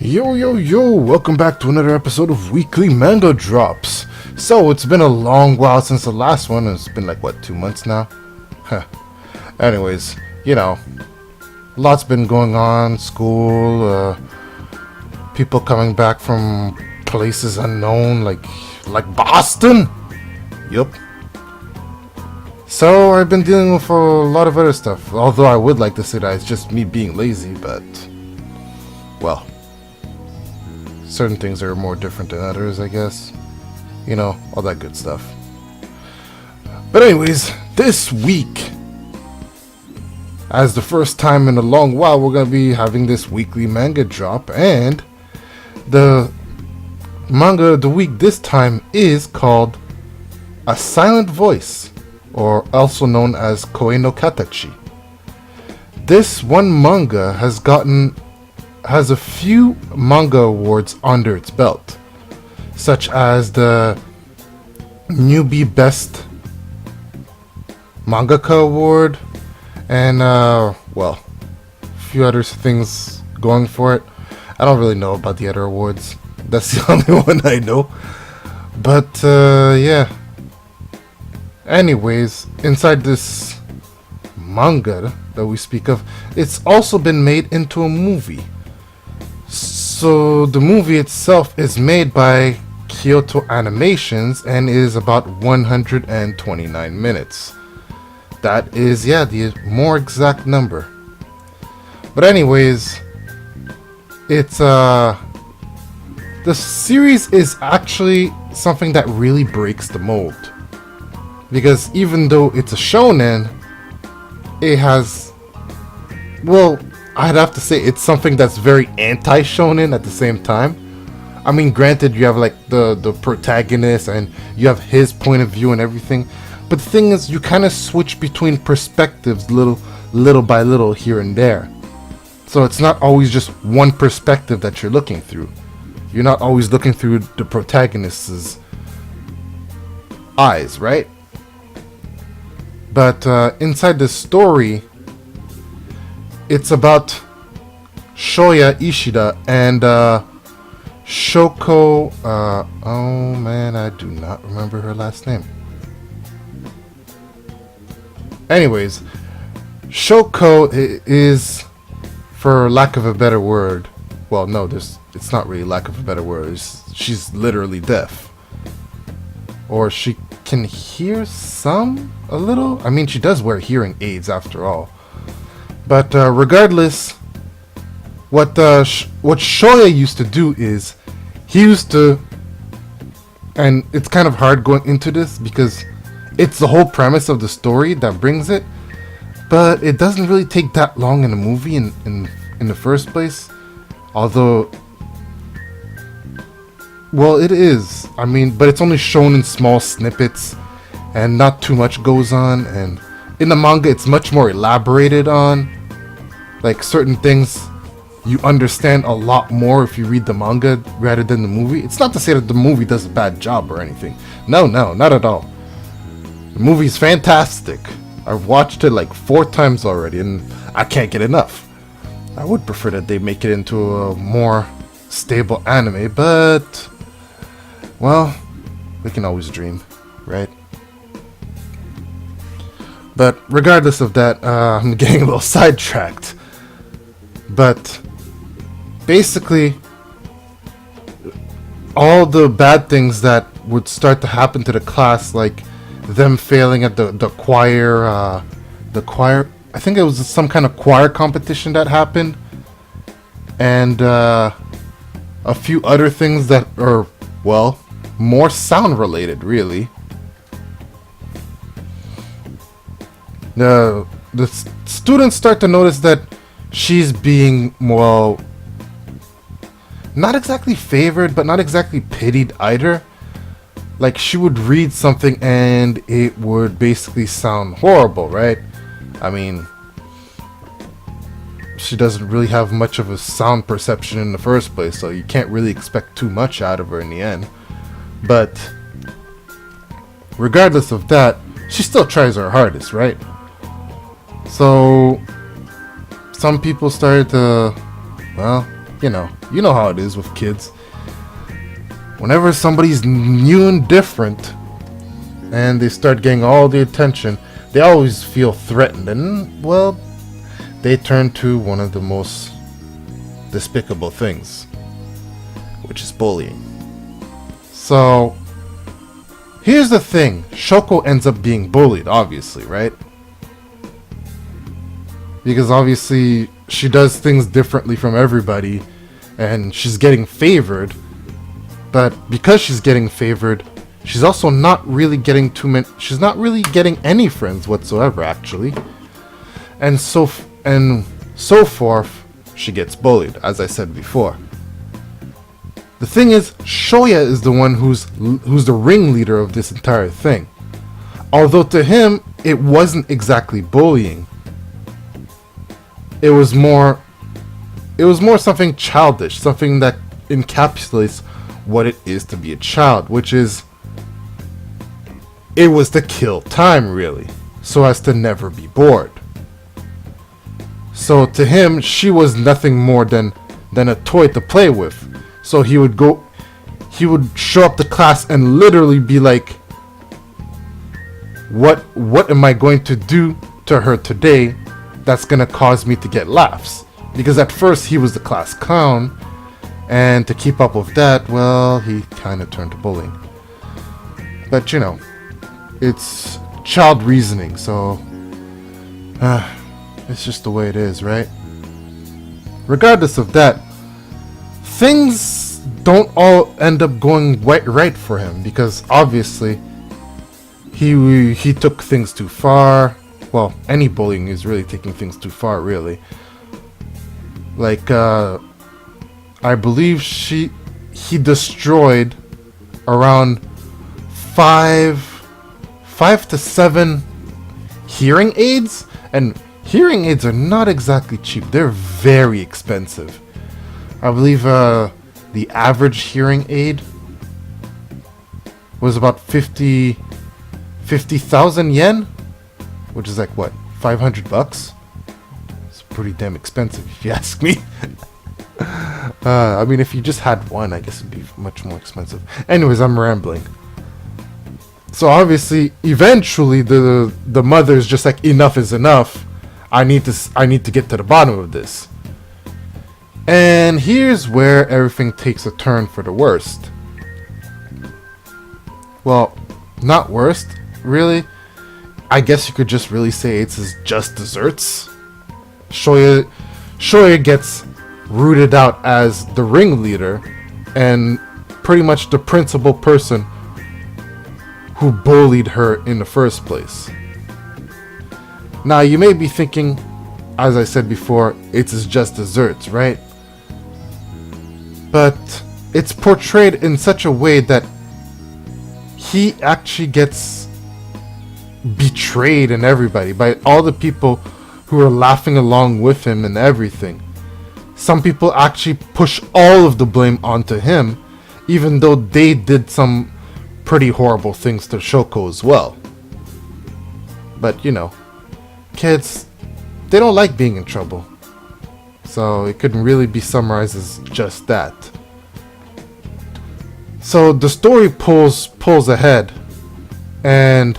Yo, yo, yo! Welcome back to another episode of Weekly Manga Drops. So, it's been a long while since the last one. It's been like, what, 2 months now? Huh. Anyways, lots been going on. School, people coming back from places unknown, like Boston? Yup. So, I've been dealing with a lot of other stuff. Although I would like to say that it's just me being lazy, but, well, certain things are more different than others, I guess. You know, all that good stuff. But anyways, this week, as the first time in a long while, we're going to be having this weekly manga drop. And the manga of the week this time is called A Silent Voice, or also known as Koe no Katachi. This one manga has a few manga awards under its belt, such as the Newbie Best Mangaka Award, and well, a few other things going for it. I don't really know about the other awards. That's the only one I know. But yeah. Anyways, inside this manga that we speak of, it's also been made into a movie. So the movie itself is made by Kyoto Animations and is about 129 minutes. That is, yeah, the more exact number. But anyways, it's the series is actually something that really breaks the mold. Because even though it's a shonen, it has, well, I'd have to say it's something that's very anti-shonen at the same time. I mean, granted, you have like the protagonist and you have his point of view and everything. But the thing is, you kind of switch between perspectives little by little here and there. So it's not always just one perspective that you're looking through. You're not always looking through the protagonist's eyes, right? But inside the story, it's about Shoya Ishida and Shoko. Oh man, I do not remember her last name. Anyways, Shoko is, for lack of a better word, well, no, it's not really lack of a better word. She's literally deaf, or she can hear a little. I mean, she does wear hearing aids after all. But regardless, what Shoya used to do is, he used to, and it's kind of hard going into this because it's the whole premise of the story that brings it, but it doesn't really take that long in the movie in the first place. Although, well, it is. I mean, but it's only shown in small snippets, and not too much goes on. And in the manga, it's much more elaborated on. Like, certain things you understand a lot more if you read the manga rather than the movie. It's not to say that the movie does a bad job or anything. No, not at all. The movie's fantastic. I've watched it like 4 times already, and I can't get enough. I would prefer that they make it into a more stable anime, but, well, we can always dream, right? But regardless of that, I'm getting a little sidetracked. But basically, all the bad things that would start to happen to the class, like them failing at the choir, I think it was some kind of choir competition that happened, and a few other things that are, well, more sound related, really. The students start to notice that she's being, well, not exactly favored, but not exactly pitied either. Like, she would read something and it would basically sound horrible, right? I mean, she doesn't really have much of a sound perception in the first place, so you can't really expect too much out of her in the end. But regardless of that, she still tries her hardest, right? So some people started to, well, You know how it is with kids. Whenever somebody's new and different, and they start getting all the attention, they always feel threatened, and, well, they turn to one of the most despicable things, which is bullying. So, here's the thing. Shoko ends up being bullied, obviously, right? Because obviously, she does things differently from everybody, and she's getting favored. But because she's getting favored, she's also not really getting she's not really getting any friends whatsoever, actually. And so forth, she gets bullied, as I said before. The thing is, Shoya is the one who's the ringleader of this entire thing. Although to him, it wasn't exactly bullying. It was more something childish, something that encapsulates what it is to be a child, which is, it was to kill time, really, so as to never be bored. So to him, she was nothing more than a toy to play with. So he would show up to class and literally be like, what am I going to do to her today that's gonna cause me to get laughs? Because at first he was the class clown, and to keep up with that, well, he kind of turned to bullying. But it's child reasoning, so it's just the way it is, right? Regardless of that, things don't all end up going right for him, because obviously he took things too far. Well, any bullying is really taking things too far, really. Like, I believe he destroyed around 5 to 7 hearing aids, and hearing aids are not exactly cheap. They're very expensive. I believe the average hearing aid was about 50,000 yen, which is like what, $500? It's pretty damn expensive if you ask me. I mean, if you just had one, I guess it'd be much more expensive. Anyways, I'm rambling. So obviously, eventually, the mother's just like, enough is enough. I need to get to the bottom of this. And here's where everything takes a turn for the worst. Well, not worst, really. I guess you could just really say it's just desserts. Shoya gets rooted out as the ringleader and pretty much the principal person who bullied her in the first place. Now, you may be thinking, as I said before, it's just desserts, right? But it's portrayed in such a way that he actually gets betrayed and everybody by all the people who are laughing along with him and everything. Some people actually push all of the blame onto him, even though they did some pretty horrible things to Shoko as well. But kids, they don't like being in trouble. So it couldn't really be summarized as just that. So the story pulls ahead, and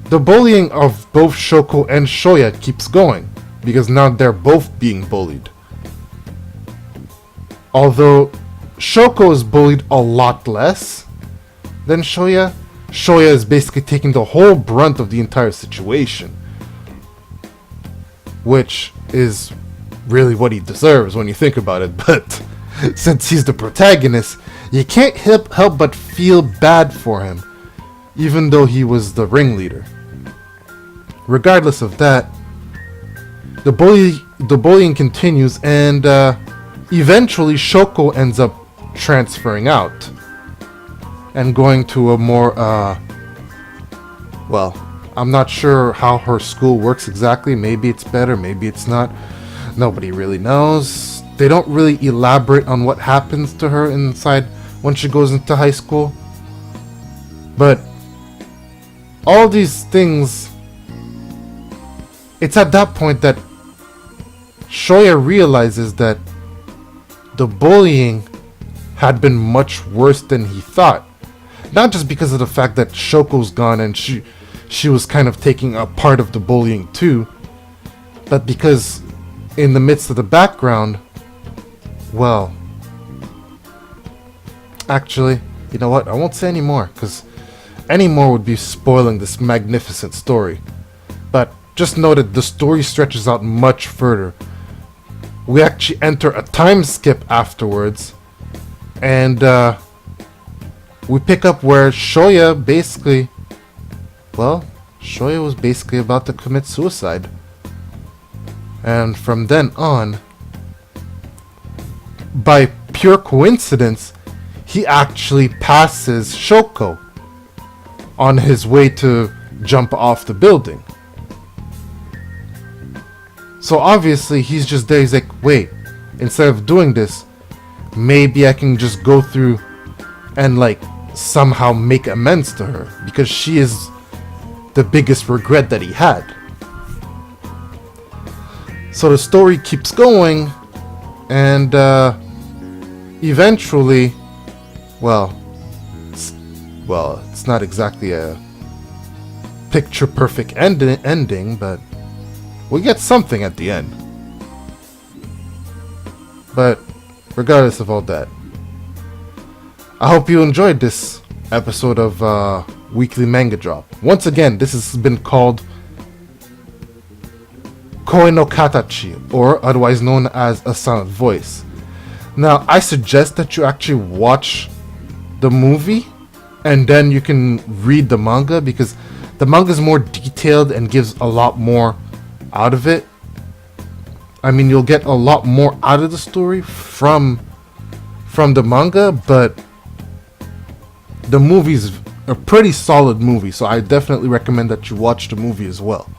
the bullying of both Shoko and Shoya keeps going, because now they're both being bullied. Although Shoko is bullied a lot less than Shoya is basically taking the whole brunt of the entire situation, which is really what he deserves when you think about it. But since he's the protagonist, you can't help but feel bad for him, even though he was the ringleader. Regardless of that, the bullying continues, and eventually Shoko ends up transferring out and going to a more well, I'm not sure how her school works exactly. Maybe it's better, maybe it's not. Nobody really knows. They don't really elaborate on what happens to her inside when she goes into high school. But all these things, it's at that point that Shoya realizes that the bullying had been much worse than he thought. Not just because of the fact that Shoko's gone and she was kind of taking a part of the bullying too, but because in the midst of the background, well, actually, you know what? I won't say any more, because any more would be spoiling this magnificent story. But just know that the story stretches out much further. We actually enter a time skip afterwards, and we pick up where Shoya basically, well, Shoya was basically about to commit suicide. And from then on, by pure coincidence, he actually passes Shoko on his way to jump off the building. So obviously he's just there, he's like, wait, instead of doing this, maybe I can just go through and like somehow make amends to her, because she is the biggest regret that he had. So the story keeps going, and eventually, well, it's not exactly a picture perfect ending, but we get something at the end. But regardless of all that, I hope you enjoyed this episode of Weekly Manga Drop. Once again, this has been called Koi no Katachi, or otherwise known as A Silent Voice. Now, I suggest that you actually watch the movie and then you can read the manga, because the manga is more detailed and gives a lot more out of it. I mean, you'll get a lot more out of the story from the manga, but the movie's a pretty solid movie, so I definitely recommend that you watch the movie as well.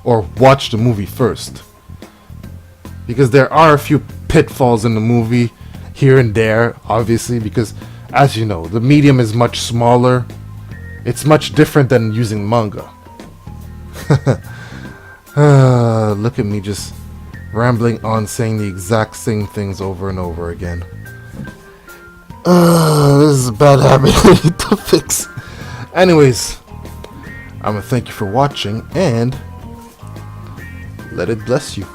Or watch the movie first, because there are a few pitfalls in the movie here and there, obviously, because as you know, the medium is much smaller. It's much different than using manga. Look at me just rambling on, saying the exact same things over and over again. This is a bad habit I need to fix. Anyways, I'm gonna thank you for watching, and let it bless you.